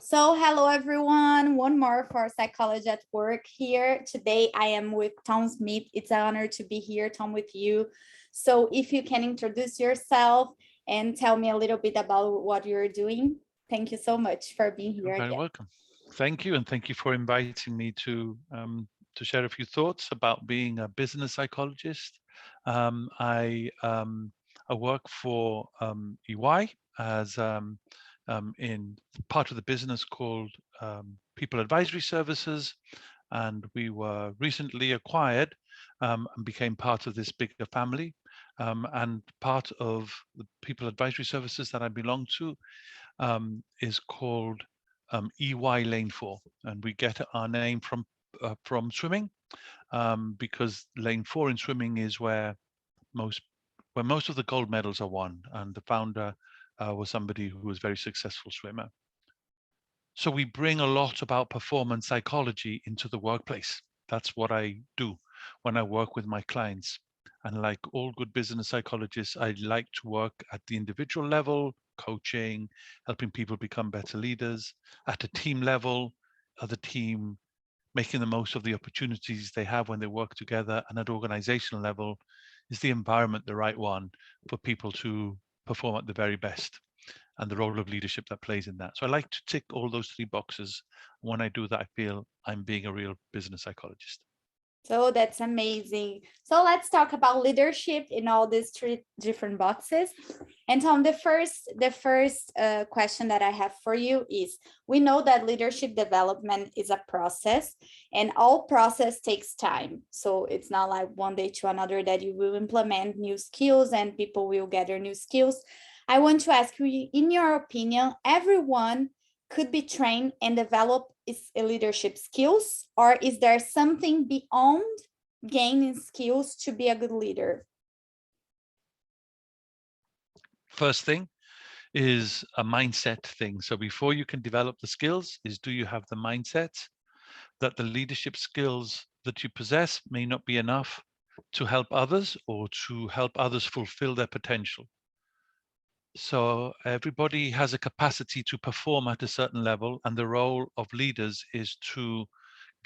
So hello everyone, one more for Psychology at Work here. Today I am with Tom Smith. It's an honor to be here, Tom, with you. So if you can introduce yourself and tell me a little bit about what you're doing. Thank you so much for being here. You're very welcome. Thank you, and thank you for inviting me to share a few thoughts about being a business psychologist. I work for EY as in part of the business called People Advisory Services, and we were recently acquired and became part of this bigger family. And part of the People Advisory Services that I belong to is called EY Lane 4, and we get our name from swimming, because Lane 4 in swimming is where most of the gold medals are won, and the founder was somebody who was a very successful swimmer. So we bring a lot about performance psychology into the workplace. That's what I do when I work with my clients. And like all good business psychologists, I like to work at the individual level, coaching, helping people become better leaders. At a team level, the team making the most of the opportunities they have when they work together. And at organizational level, is the environment the right one for people to perform at the very best, and the role of leadership that plays in that. So I like to tick all those three boxes. When I do that, I feel I'm being a real business psychologist. So that's amazing. So let's talk about leadership in all these three different boxes. And Tom, the first question that I have for you is, we know that leadership development is a process, and all process takes time. So it's not like one day to another that you will implement new skills and people will gather new skills. I want to ask you, in your opinion, everyone could be trained and develop leadership skills, or is there something beyond gaining skills to be a good leader? First thing is a mindset thing. So before you can develop the skills, is do you have the mindset that the leadership skills that you possess may not be enough to help others or to help others fulfill their potential. So everybody has a capacity to perform at a certain level, and the role of leaders is to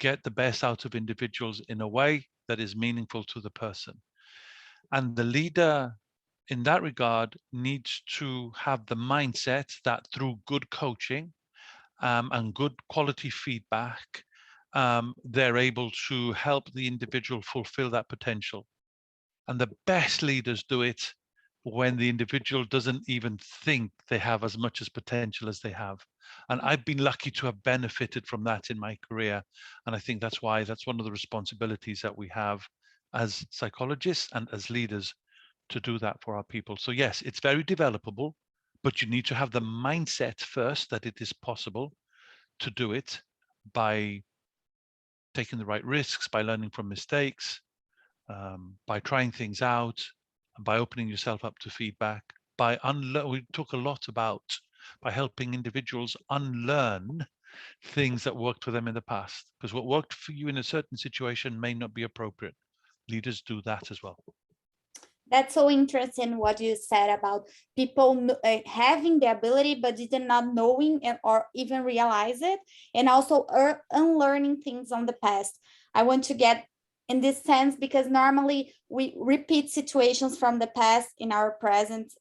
get the best out of individuals in a way that is meaningful to the person. And the leader in that regard needs to have the mindset that through good coaching and good quality feedback, they're able to help the individual fulfill that potential. And the best leaders do it when the individual doesn't even think they have as much as potential as they have. And I've been lucky to have benefited from that in my career. And I think that's why that's one of the responsibilities that we have as psychologists and as leaders, to do that for our people. So yes, it's very developable, but you need to have the mindset first that it is possible to do it by taking the right risks, by learning from mistakes, by trying things out, by opening yourself up to feedback, we talk a lot about by helping individuals unlearn things that worked for them in the past, because what worked for you in a certain situation may not be appropriate. Leaders do that as well. That's so interesting what you said about people having the ability, but did not knowing or even realize it, and also unlearning things on the past. I want to get in this sense, because normally we repeat situations from the past in our present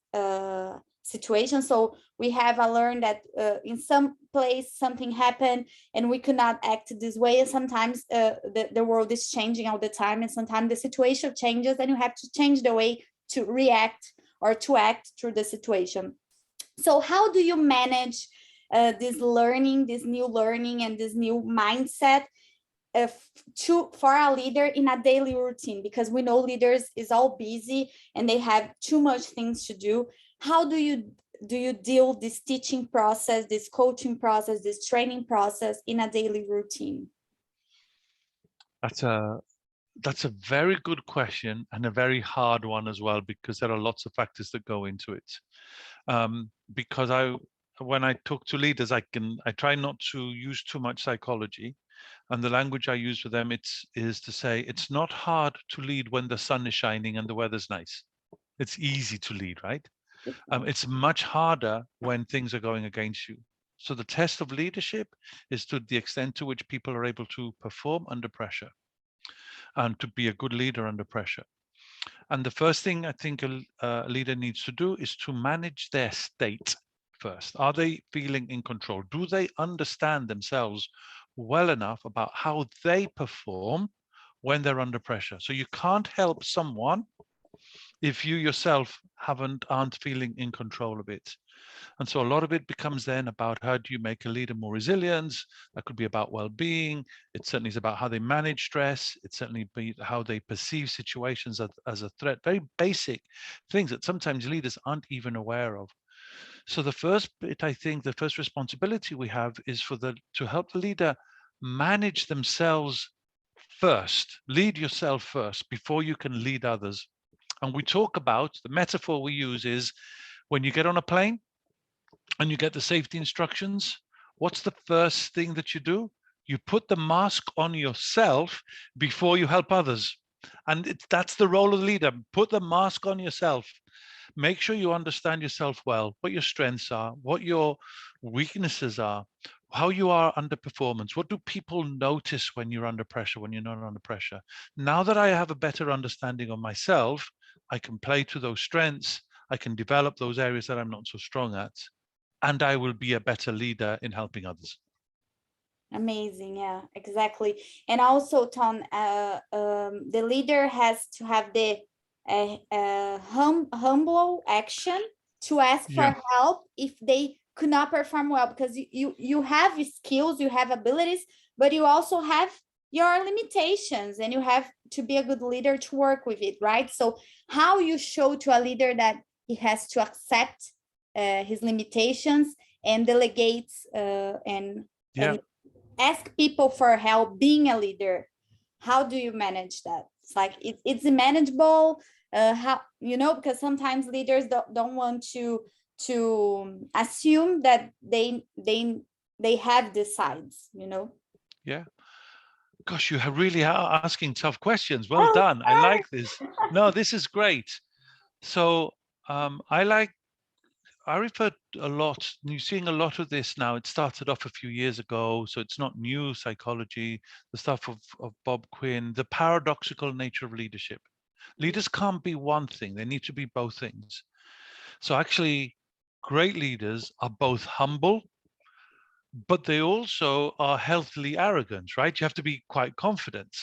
situation. So we have learned that in some place something happened and we could not act this way. And sometimes the world is changing all the time, and sometimes the situation changes and you have to change the way to react or to act through the situation. So how do you manage this learning, this new learning and this new mindset for a leader in a daily routine? Because we know leaders is all busy and they have too much things to do. How do you deal this teaching process, this coaching process, this training process in a daily routine? That's a very good question, and a very hard one as well, because there are lots of factors that go into it. Because when I talk to leaders, I try not to use too much psychology. And the language I use with them is to say, it's not hard to lead when the sun is shining and the weather's nice. It's easy to lead, right? It's much harder when things are going against you. So the test of leadership is to the extent to which people are able to perform under pressure and to be a good leader under pressure. And the first thing I think a leader needs to do is to manage their state first. Are they feeling in control? Do they understand themselves well enough about how they perform when they're under pressure? So you can't help someone if you yourself aren't feeling in control of it. And so a lot of it becomes then about how do you make a leader more resilient? That could be about well-being. It certainly is about how they manage stress. It certainly be how they perceive situations as a threat. Very basic things that sometimes leaders aren't even aware of. So the first bit, I think, the first responsibility we have is to help the leader manage themselves first. Lead yourself first before you can lead others. And we talk about, the metaphor we use is when you get on a plane and you get the safety instructions, what's the first thing that you do? You put the mask on yourself before you help others. And that's the role of the leader. Put the mask on yourself. Make sure you understand yourself well, what your strengths are, what your weaknesses are, how you are under performance. What do people notice when you're under pressure, when you're not under pressure? Now that I have a better understanding of myself, I can play to those strengths. I can develop those areas that I'm not so strong at, and I will be a better leader in helping others. Amazing. Yeah, exactly. And also, Tom, the leader has to have the humble action to ask for help if they could not perform well, because you have skills, you have abilities, but you also have your limitations, and you have to be a good leader to work with it, right? So how you show to a leader that he has to accept his limitations and delegate and ask people for help being a leader. How do you manage that? It's like it's manageable. How, because sometimes leaders don't want to assume that they have the sides. Yeah. Gosh, you really are asking tough questions. Well done. I like this. No, this is great. So I refer a lot, you're seeing a lot of this now. It started off a few years ago, so it's not new psychology, the stuff of Bob Quinn, the paradoxical nature of leadership. Leaders can't be one thing, they need to be both things. So actually, great leaders are both humble, but they also are healthily arrogant, right? You have to be quite confident.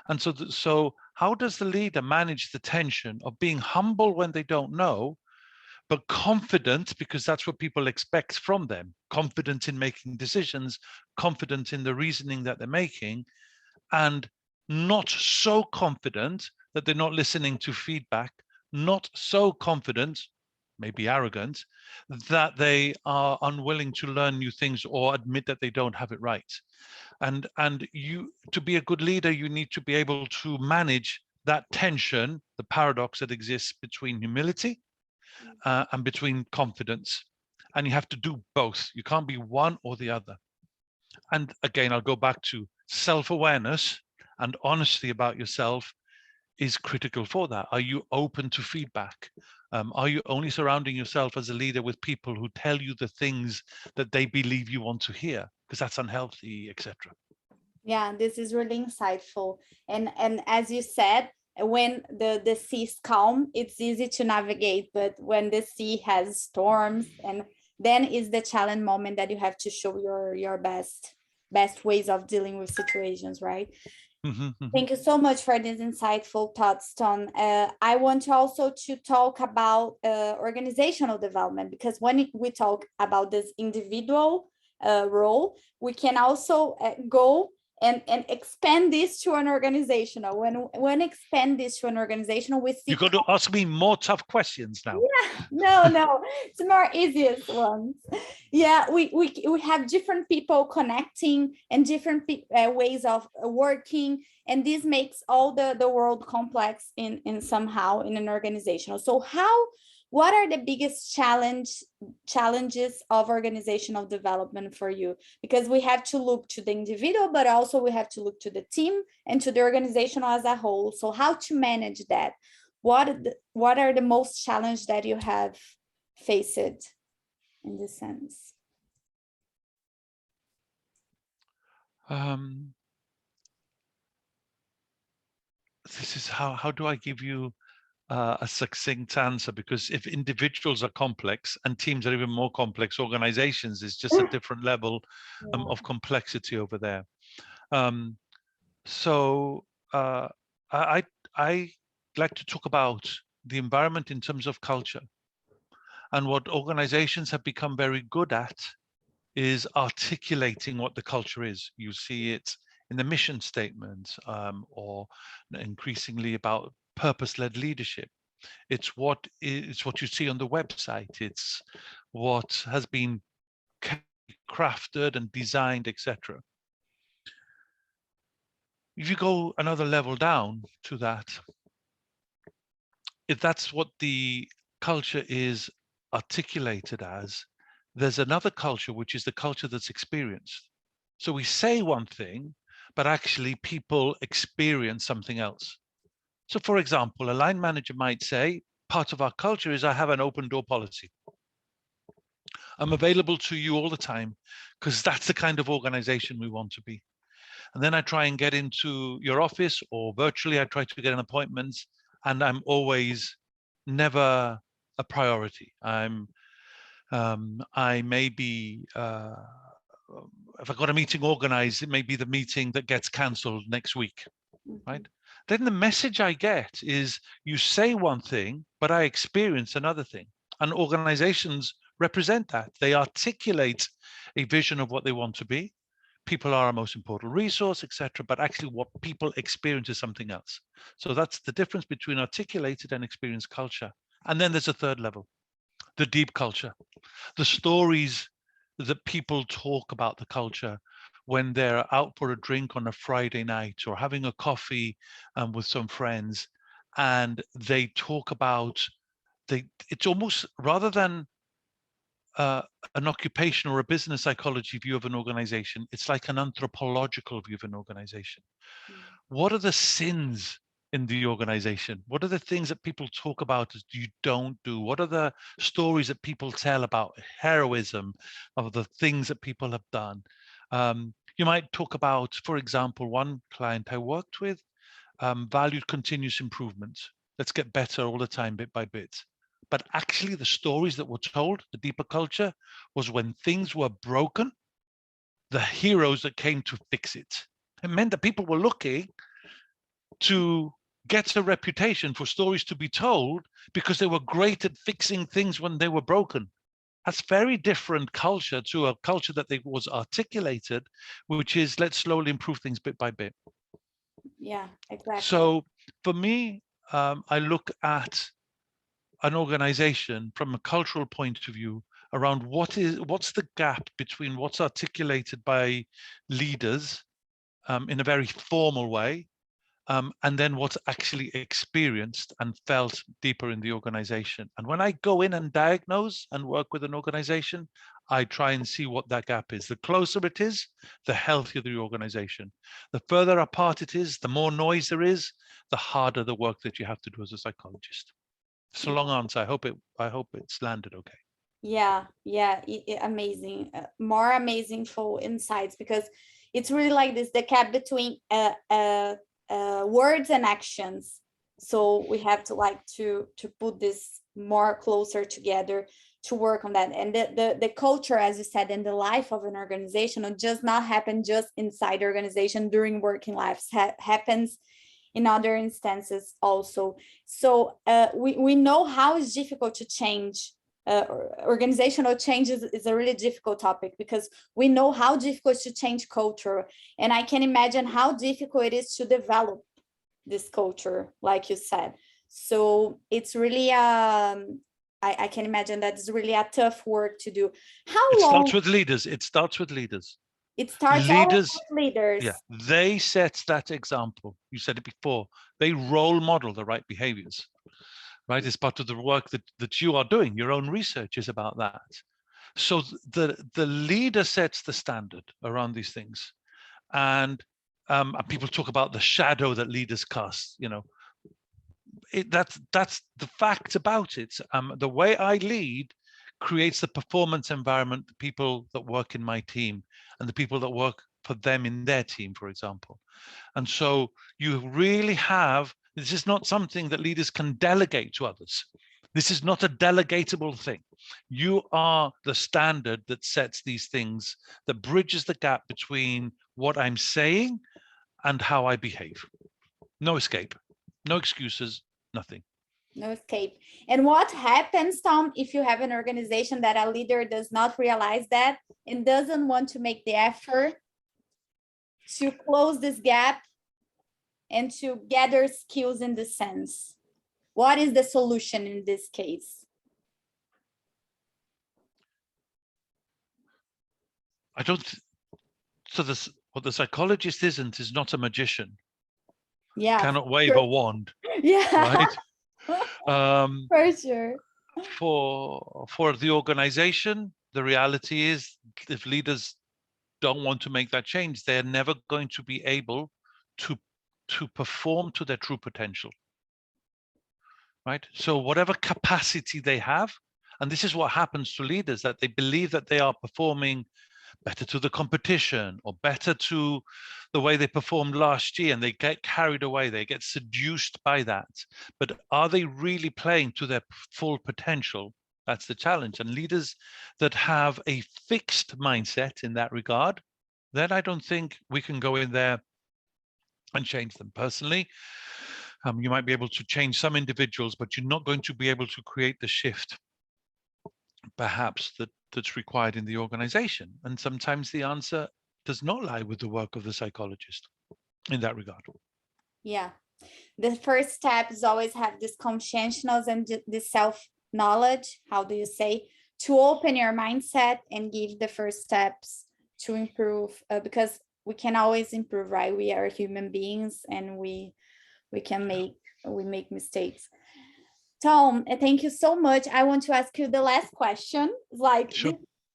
And so how does the leader manage the tension of being humble when they don't know, but confident, because that's what people expect from them, confident in making decisions, confident in the reasoning that they're making, and not so confident that they're not listening to feedback, not so confident, maybe arrogant, that they are unwilling to learn new things or admit that they don't have it right. And you, to be a good leader, you need to be able to manage that tension, the paradox that exists between humility and between confidence. And you have to do both. You can't be one or the other. And again, I'll go back to self-awareness and honesty about yourself is critical for that. Are you open to feedback? Are you only surrounding yourself as a leader with people who tell you the things that they believe you want to hear? Because that's unhealthy, etc. Yeah, this is really insightful. And as you said, when the sea is calm, it's easy to navigate, but when the sea has storms, and then is the challenge moment that you have to show your best ways of dealing with situations, right? Thank you so much for these insightful thoughts, Tom. I want to also to talk about organizational development, because when we talk about this individual role, we can also go and expand this to an organizational. When expand this to an organizational, we see you're going to ask me more tough questions now. Yeah, no, it's more easiest ones. Yeah, we have different people connecting and different ways of working, and this makes all the world complex in somehow in an organizational. So what are the biggest challenges of organizational development for you? Because we have to look to the individual, but also we have to look to the team and to the organization as a whole. So how to manage that? What are the most challenges that you have faced in this sense? This is how do I give you a succinct answer? Because if individuals are complex and teams are even more complex, organizations is just a different level of complexity over there. So I like to talk about the environment in terms of culture. And what organizations have become very good at is articulating what the culture is. You see it in the mission statement, or increasingly about purpose-led leadership. It's what you see on the website. It's what has been crafted and designed, etc. If you go another level down to that, if that's what the culture is articulated as, there's another culture, which is the culture that's experienced. So we say one thing, but actually people experience something else. So for example, a line manager might say, part of our culture is I have an open door policy. I'm available to you all the time because that's the kind of organization we want to be. And then I try and get into your office, or virtually I try to get an appointment, and I'm always never a priority. I may be, if I got a meeting organized, it may be the meeting that gets cancelled next week, right? Then the message I get is you say one thing, but I experience another thing. And organizations represent that. They articulate a vision of what they want to be. People are our most important resource, etc. But actually what people experience is something else. So that's the difference between articulated and experienced culture. And then there's a third level, the deep culture, the stories that people talk about the culture when they're out for a drink on a Friday night or having a coffee with some friends, and they talk about, it's almost, rather than an occupation or a business psychology view of an organization, it's like an anthropological view of an organization. What are the sins in the organization? What are the things that people talk about as you don't do? What are the stories that people tell about heroism, of the things that people have done? You might talk about, for example, one client I worked with valued continuous improvement. Let's get better all the time, bit by bit. But actually the stories that were told, the deeper culture, was when things were broken, the heroes that came to fix it. It meant that people were looking to get a reputation for stories to be told because they were great at fixing things when they were broken. That's very different culture to a culture that was articulated, which is let's slowly improve things bit by bit. Yeah, exactly. So for me, I look at an organization from a cultural point of view around what's the gap between what's articulated by leaders in a very formal way, and then what's actually experienced and felt deeper in the organization. And when I go in and diagnose and work with an organization, I try and see what that gap is. The closer it is, the healthier the organization. The further apart it is, the more noise there is, the harder the work that you have to do as a psychologist. It's a long answer. I hope it's landed okay. Yeah, amazing. More amazing full insights, because it's really like this, the gap between words and actions. So we have to like to put this more closer together to work on that. And the culture, as you said, and the life of an organization, it does not happen just inside the organization during working lives. Happens in other instances also. So we know how it's difficult to change. Organizational change is a really difficult topic, because we know how difficult it is to change culture. And I can imagine how difficult it is to develop this culture, like you said. So it's really, I can imagine that it's really a tough work to do. How It long? starts with leaders. It starts with leaders. It starts leaders, with leaders. Yeah, they set that example. You said it before. They role model the right behaviors, right? It's part of the work that you are doing. Your own research is about that. So the leader sets the standard around these things. And people talk about the shadow that leaders cast, that's the fact about it. The way I lead creates the performance environment, the people that work in my team and the people that work for them in their team, for example. And so you really have, this is not something that leaders can delegate to others. This is not a delegatable thing. You are the standard that sets these things, that bridges the gap between what I'm saying and how I behave. No escape, no excuses, nothing. No escape. And what happens, Tom, if you have an organization that a leader does not realize that and doesn't want to make the effort to close this gap and to gather skills in this sense? What is the solution in this case? I don't, so this, what the psychologist isn't is not a magician. Yeah. Cannot wave a wand. Yeah. Right? For sure. For the organization, the reality is if leaders don't want to make that change, they're never going to be able to perform to their true potential. Right? So whatever capacity they have, and this is what happens to leaders, that they believe that they are performing better to the competition or better to the way they performed last year, and they get carried away, they get seduced by that. But are they really playing to their full potential? That's the challenge. And leaders that have a fixed mindset in that regard, then I don't think we can go in there and change them. Personally, you might be able to change some individuals, but you're not going to be able to create the shift perhaps that's required in the organization. And sometimes the answer does not lie with the work of the psychologist in that regard. Yeah. The first step is always have this conscientiousness and this self-knowledge, how do you say, to open your mindset and give the first steps to improve, because we can always improve, right? We are human beings and we make mistakes. Tom, thank you so much. I want to ask you the last question. Like, Sure.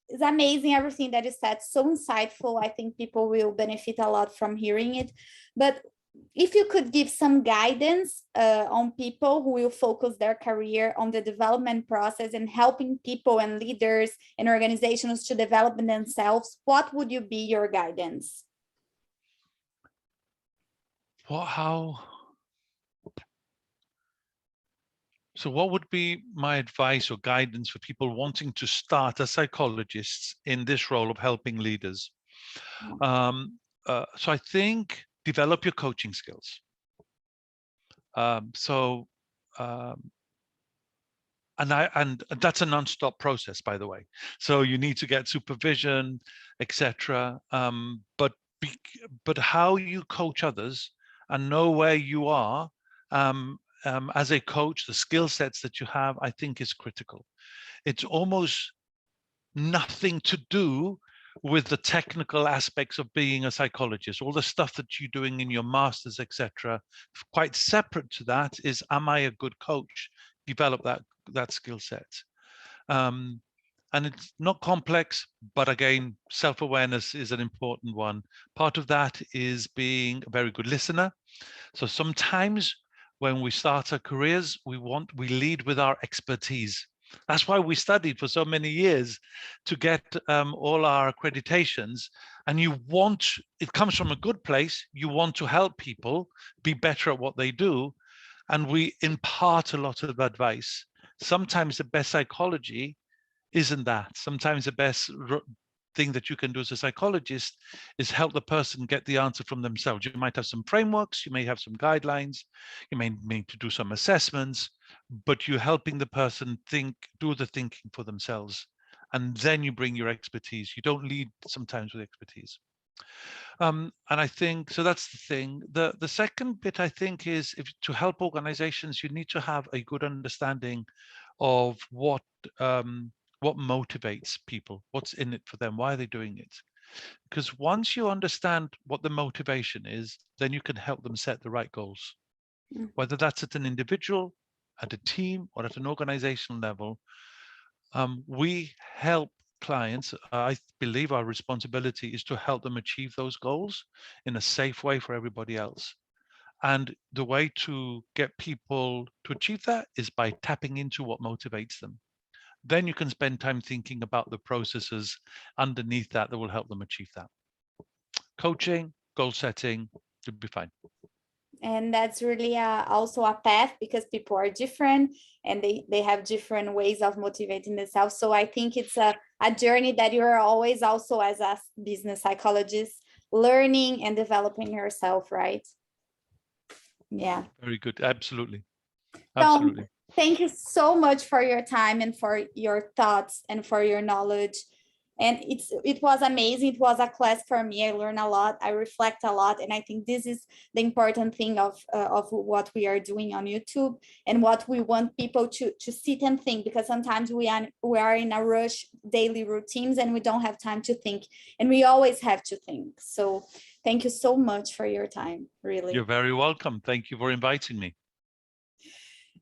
It's amazing everything that you said, so insightful. I think people will benefit a lot from hearing it. But if you could give some guidance on people who will focus their career on the development process and helping people and leaders and organizations to develop themselves, what would you be your guidance? So what would be my advice or guidance for people wanting to start as psychologists in this role of helping leaders? So I think develop your coaching skills. And that's a non-stop process, by the way. So you need to get supervision, etc. But how you coach others and know where you are as a coach, the skill sets that you have, I think is critical. It's almost nothing to do with the technical aspects of being a psychologist. All the stuff that you're doing in your masters, etc. Quite separate to that is, am I a good coach? Develop that skill set. And it's not complex, but again, self-awareness is an important one. Part of that is being a very good listener. So sometimes when we start our careers, we lead with our expertise. That's why we studied for so many years to get all our accreditations. And it comes from a good place. You want to help people be better at what they do. And we impart a lot of advice. Sometimes the best psychology isn't that. Sometimes the best thing that you can do as a psychologist is help the person get the answer from themselves. You might have some frameworks, you may have some guidelines, you may need to do some assessments, but you're helping the person do the thinking for themselves. And then you bring your expertise. You don't lead sometimes with expertise. And I think, so that's the thing. The second bit, I think, is to help organizations, you need to have a good understanding of what motivates people, what's in it for them, why are they doing it? Because once you understand what the motivation is, then you can help them set the right goals. Whether that's at an individual, at a team, or at an organizational level, we help clients. I believe our responsibility is to help them achieve those goals in a safe way for everybody else. And the way to get people to achieve that is by tapping into what motivates them. Then you can spend time thinking about the processes underneath that will help them achieve that. coaching, goal setting, you'll be fine. And that's really also a path, because people are different and they have different ways of motivating themselves. So I think it's a journey that you're always also, as a business psychologist, learning and developing yourself, right? Yeah. Very good. Absolutely. Tom, Absolutely. thank you so much for your time and for your thoughts and for your knowledge. And it was amazing. It was a class for me. I learned a lot. I reflect a lot. And I think this is the important thing of what we are doing on YouTube, and what we want people to sit and think, because sometimes we are in a rush daily routines and we don't have time to think, and we always have to think. So thank you so much for your time, really. You're very welcome. Thank you for inviting me.